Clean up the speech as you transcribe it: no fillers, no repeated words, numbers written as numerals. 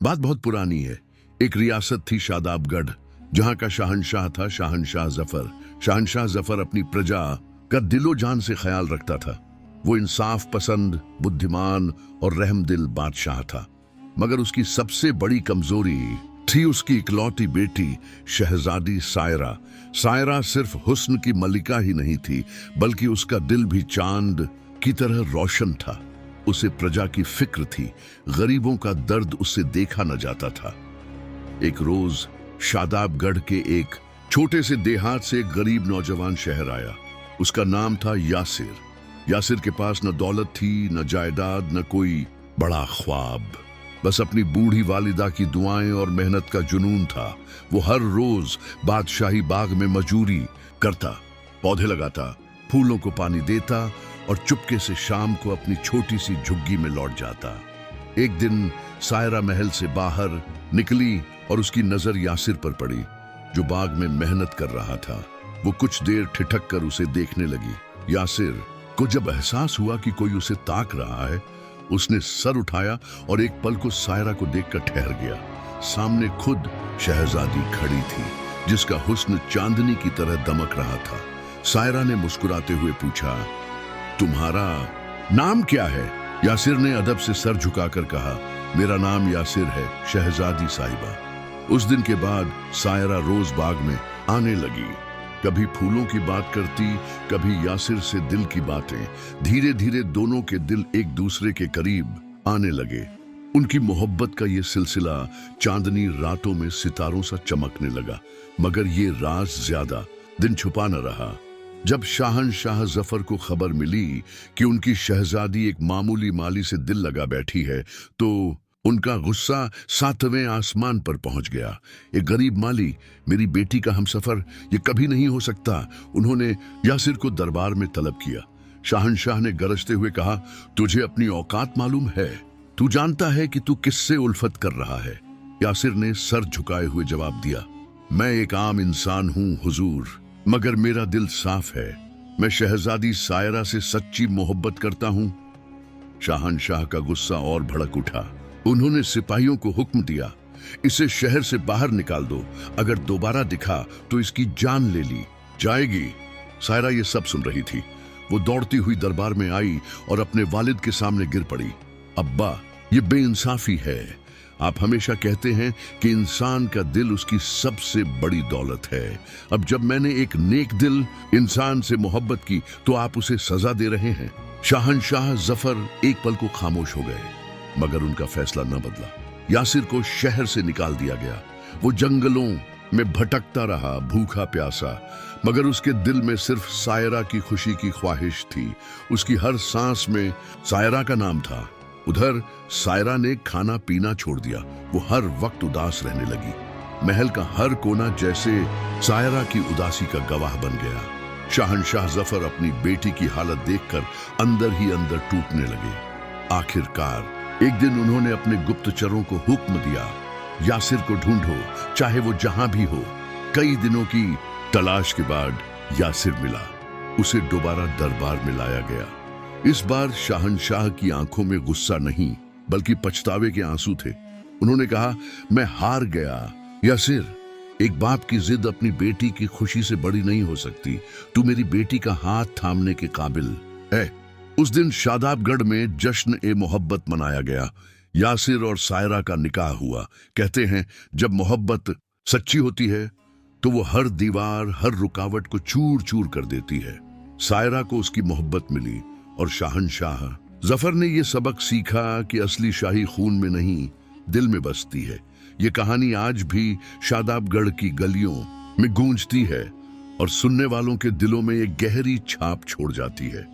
बात बहुत पुरानी है। एक रियासत थी शादाबगढ़, जहां का शहंशाह था शहंशाह जफर। शहंशाह जफर अपनी प्रजा का दिलो जान से ख्याल रखता था। वो इंसाफ पसंद, बुद्धिमान और रहमदिल बादशाह था। मगर उसकी सबसे बड़ी कमजोरी थी उसकी इकलौती बेटी शहजादी सायरा। सायरा सिर्फ हुस्न की मलिका ही नहीं थी, बल्कि उसका दिल भी चांद की तरह रोशन था। उसे प्रजा की फिक्र थी, गरीबों का दर्द उससे देखा न जाता था। एक रोज शादाबगढ़ के एक छोटे से देहात से एक गरीब नौजवान शहर आया। उसका नाम था यासिर। यासिर के पास न दौलत थी, न जायदाद, न कोई बड़ा ख्वाब, बस अपनी बूढ़ी वालिदा की दुआएं और मेहनत का जुनून था। वो हर रोज बादशाही बाग में मजूरी करता, पौधे लगाता, फूलों को पानी देता और चुपके से शाम को अपनी छोटी सी झुग्गी में लौट जाता। एक दिन सायरा महल से बाहर निकली और उसकी नजर यासिर पर पड़ी, जो बाग में मेहनत कर रहा था। वो कुछ देर ठिठक कर उसे देखने लगी। यासिर को जब एहसास हुआ कि कोई उसे ताक रहा है, उसने सर उठाया और एक पल को सायरा को देखकर ठहर गया। सामने खुद शहजादी खड़ी थी, जिसका हुस्न चांदनी की तरह दमक रहा था। सायरा ने मुस्कुराते हुए पूछा, तुम्हारा नाम क्या है? यासिर ने अदब से सर झुकाकर कहा, मेरा नाम यासिर है, शहजादी साहिबा। उस दिन के बाद सायरा रोज बाग में आने लगी। कभी फूलों की बात करती, कभी यासिर से दिल की बातें। धीरे धीरे दोनों के दिल एक दूसरे के करीब आने लगे। उनकी मोहब्बत का ये सिलसिला चांदनी रातों में सितारों सा चमकने लगा। मगर ये राज ज्यादा दिन छुपा न रहा। जब शहंशाह जफर को खबर मिली कि उनकी शहजादी एक मामूली माली से दिल लगा बैठी है, तो उनका गुस्सा 7वें आसमान पर पहुंच गया। एक गरीब माली, मेरी बेटी का हमसफर, ये कभी नहीं हो सकता। उन्होंने यासिर को दरबार में तलब किया। शहंशाह ने गरजते हुए कहा, तुझे अपनी औकात मालूम है? तू जानता है कि तू किससे उल्फत कर रहा है? यासिर ने सर झुकाए हुए जवाब दिया, मैं एक आम इंसान हूं हुजूर, मगर मेरा दिल साफ है। मैं शहजादी सायरा से सच्ची मोहब्बत करता हूं। शहंशाह का गुस्सा और भड़क उठा। उन्होंने सिपाहियों को हुक्म दिया, इसे शहर से बाहर निकाल दो। अगर दोबारा दिखा तो इसकी जान ले ली जाएगी। सायरा ये सब सुन रही थी। वो दौड़ती हुई दरबार में आई और अपने वालिद के सामने गिर पड़ी। अब्बा, ये बेइंसाफी है। आप हमेशा कहते हैं कि इंसान का दिल उसकी सबसे बड़ी दौलत है। अब जब मैंने एक नेक दिल इंसान से मोहब्बत की, तो आप उसे सजा दे रहे हैं। शहंशाह जफर एक पल को खामोश हो गए, मगर उनका फैसला न बदला। यासिर को शहर से निकाल दिया गया। वो जंगलों में भटकता रहा, भूखा प्यासा, मगर उसके दिल में सिर्फ सायरा की खुशी की ख्वाहिश थी। उसकी हर सांस में सायरा का नाम था। उधर सायरा ने खाना पीना छोड़ दिया। वो हर वक्त उदास रहने लगी। महल का हर कोना जैसे सायरा की उदासी का गवाह बन गया। शहंशाह जफर अपनी बेटी की हालत देखकर अंदर ही अंदर टूटने लगे। आखिरकार एक दिन उन्होंने अपने गुप्तचरों को हुक्म दिया, यासिर को ढूंढो, चाहे वो जहां भी हो। कई दिनों की तलाश के बाद यासिर मिला। उसे दोबारा दरबार में लाया गया। इस बार शहंशाह की आंखों में गुस्सा नहीं, बल्कि पछतावे के आंसू थे। उन्होंने कहा, मैं हार गया। यासिर, एक बाप की जिद अपनी बेटी की खुशी से बड़ी नहीं हो सकती। तू मेरी बेटी का हाथ थामने के काबिल है। उस दिन शादाबगढ़ में जश्न ए मोहब्बत मनाया गया। यासिर और सायरा का निकाह हुआ। कहते हैं, जब मोहब्बत सच्ची होती है तो वो हर दीवार, हर रुकावट को चूर चूर कर देती है। सायरा को उसकी मोहब्बत मिली और शहंशाह जफर ने ये सबक सीखा कि असली शाही खून में नहीं, दिल में बसती है। ये कहानी आज भी शादाबगढ़ की गलियों में गूंजती है और सुनने वालों के दिलों में एक गहरी छाप छोड़ जाती है।